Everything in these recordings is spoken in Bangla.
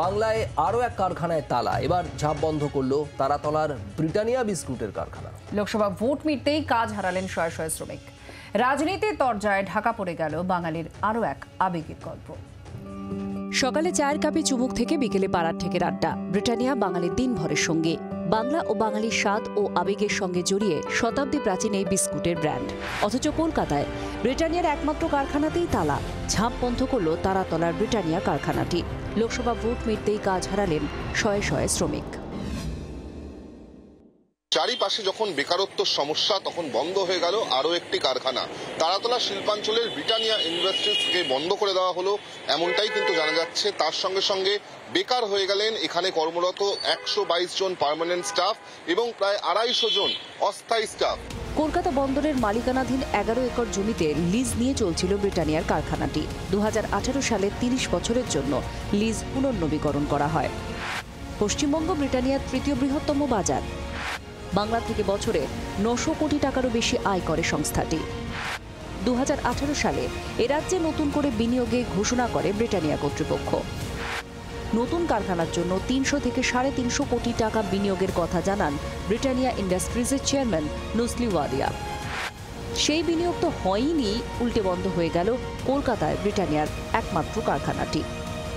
বাংলায় আরও এক কারখানায় তালা, এবার ঝাঁপ বন্ধ করলো তারাতলার ব্রিটানিয়া বিস্কুটের কারখানা। লোকসভা ভোট মিটতেই কাজ হারালেন শয়ে শয়ে শ্রমিক। রাজনীতির তরজায় ঢাকা পড়ে গেল বাঙালির আরও এক আবেগের গল্প। সকালে চায়ের কাপে চুমুক থেকে বিকেলে পাড়ার থেকে আড্ডা, ব্রিটানিয়া বাঙালির দিনভরের সঙ্গে। বাংলা ও বাঙালির স্বাদ ও আবেগের সঙ্গে জড়িয়ে শতাব্দী প্রাচীন এই বিস্কুটের ব্র্যান্ড। অথচ কলকাতায় ব্রিটানিয়ার একমাত্র কারখানাতেই তালা, ঝাঁপ বন্ধ করল তারাতলার ব্রিটানিয়া কারখানাটি। লোকসভা ভোট মিটতেই কাজ হারালেন শয়ে শয়ে শ্রমিক। চারিপাশে যখন বেকারত্ব সমস্যা, তখন বন্ধ হয়ে গেল আরও একটি কারখানা। তারাতলা শিল্পাঞ্চলের ব্রিটানিয়া ইন্ডাস্ট্রিজকে বন্ধ করে দেওয়া হলো, এমনটাই কিন্তু জানা যাচ্ছে। তার সঙ্গে সঙ্গে বেকার হয়ে গেলেন এখানে কর্মরত 122 জন পার্মানেন্ট স্টাফ এবং প্রায় 250 জন অস্থায়ী স্টাফ। কলকাতা বন্দরের মালিকানাধীন 11 একর জমিতে লিজ নিয়ে চলছিল ব্রিটানিয়ার কারখানাটি। 2018 সালে 30 বছরের জন্য লিজ পুনর্নবীকরণ করা হয়। পশ্চিমবঙ্গ ব্রিটানিয়ার তৃতীয় বৃহত্তম বাজার। বাংলা থেকে বছরে 900 কোটি টাকারও বেশি আয় করে সংস্থাটি। 2018 সালে এ রাজ্যে নতুন করে বিনিয়োগে ঘোষণা করে ব্রিটানিয়া কর্তৃপক্ষ। নতুন কারখানার জন্য 300 থেকে 350 কোটি টাকা বিনিয়োগের কথা জানান ব্রিটানিয়া ইন্ডাস্ট্রিজের চেয়ারম্যান নুসলি ওয়াদিয়া। সেই বিনিয়োগ তো হয়নি, উল্টে বন্ধ হয়ে গেল কলকাতায় ব্রিটানিয়ার একমাত্র কারখানাটি।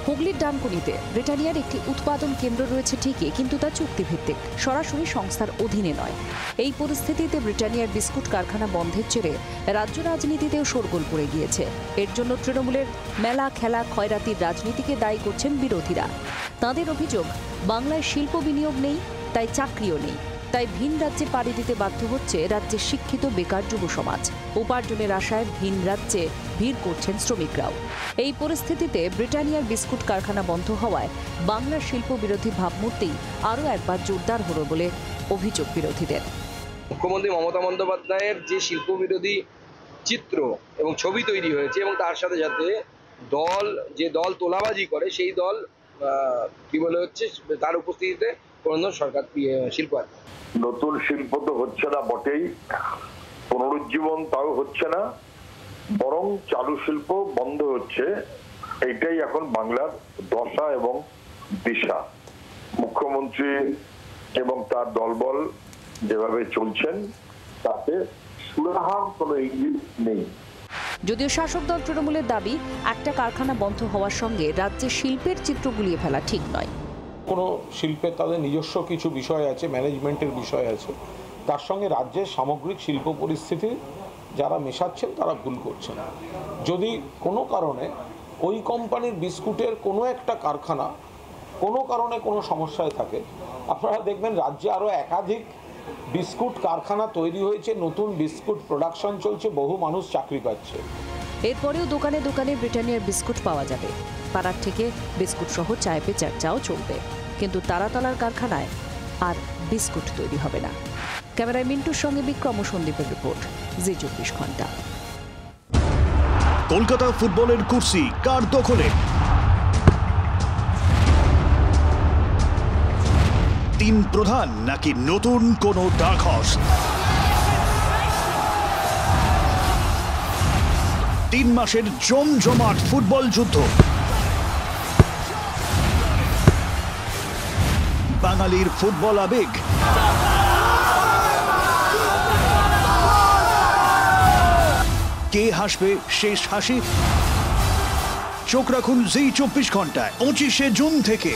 হুগলির ডানকুনিতে ব্রিটানিয়ার একটি উৎপাদন কেন্দ্র রয়েছে ঠিকই, কিন্তু তা চুক্তিভিত্তিক, সরাসরি সংস্থার অধীনে নয়। এই পরিস্থিতিতে ব্রিটানিয়ার বিস্কুট কারখানা বন্ধের জেরে রাজ্য রাজনীতিতেও শোরগোল পড়ে গিয়েছে। এর জন্য তৃণমূলের মেলা খেলা খয়রাতির রাজনীতিকে দায়ী করছেন বিরোধীরা। তাদের অভিযোগ, বাংলায় শিল্প বিনিয়োগ নেই, তাই চাকরিও নেই। তাই ভিন রাজ্যে পাড়ি দিতে বাধ্য হচ্ছে রাজ্যের শিক্ষিত বেকার যুব সমাজ। উপার্জনের আশায় ভিন রাজ্যে ভিড় করছেন শ্রমিকরাও। এই পরিস্থিতিতে ব্রিটানিয়ার বিস্কুট কারখানা বন্ধ হওয়ায় বাংলার শিল্প বিরোধী ভাবমূর্তি আরও একবার জোরদার হলো বলে অভিযোগ বিরোধীদের। মুখ্যমন্ত্রী মমতা বন্দ্যোপাধ্যায়ের যে শিল্প বিরোধী চিত্র এবং ছবি তৈরি হয়েছে, এবং তার সাথে সাথে দল তোলাবাজি করে, সেই দল কি বলে হচ্ছে, তার উপস্থিতিতে কোন সরকার শিল্প নতুন শিল্প তো হচ্ছে না বটেই, পুনরুজ্জীবন তাও হচ্ছে না, বরং চালু শিল্প বন্ধ হচ্ছে। এইটাই এখন বাংলার দশা এবং দিশা। মুখ্যমন্ত্রী এবং তার দলবল যেভাবে চলছেন তাতে সুরাহার কোনো ইঙ্গিত নেই। যদিও শাসক দল তৃণমূলের দাবি, একটা কারখানা বন্ধ হওয়ার সঙ্গে রাজ্যের শিল্পের চিত্র গুলিয়ে ফেলা ঠিক নয়। কোনো শিল্পের তাদের নিজস্ব কিছু বিষয় আছে, ম্যানেজমেন্টের বিষয় আছে, তার সঙ্গে রাজ্যের সামগ্রিক শিল্প পরিস্থিতি যারা মেশাচ্ছেন তারা ভুল করছেন। যদি কোনো কারণে ওই কোম্পানির বিস্কুটের কোনো একটা কারখানা কোনো কারণে কোনো সমস্যায় থাকে, আপনারা দেখবেন রাজ্যে আরও একাধিক বিস্কুট কারখানা তৈরি হয়েছে, নতুন বিস্কুট প্রোডাকশন চলছে, বহু মানুষ চাকরি পাচ্ছে। এরপরেও দোকানে দোকানে ব্রিটানিয়ার বিস্কুট পাওয়া যাবে। পাড়ার থেকে বিস্কুট সহ চায় পে চর্চাও চলবে, কিন্তু তারাতলার কারখানায় আর বিস্কুট তৈরি হবে না। ক্যামেরায় মিন্টুর সঙ্গে বিক্রম ও সন্দীপের রিপোর্ট, জি 24 ঘন্টা। কলকাতা ফুটবলের কুর্সি কার দখলে? তিন প্রধান নাকি নতুন কোনো ডার্ক হর্স? 3 মাসের জমজমাট ফুটবল যুদ্ধ। বাঙালির ফুটবল আবেগ। কে হাসবে শেষ হাসি? চোখ রাখুন জি 24 ঘন্টায় 25শে জুন থেকে।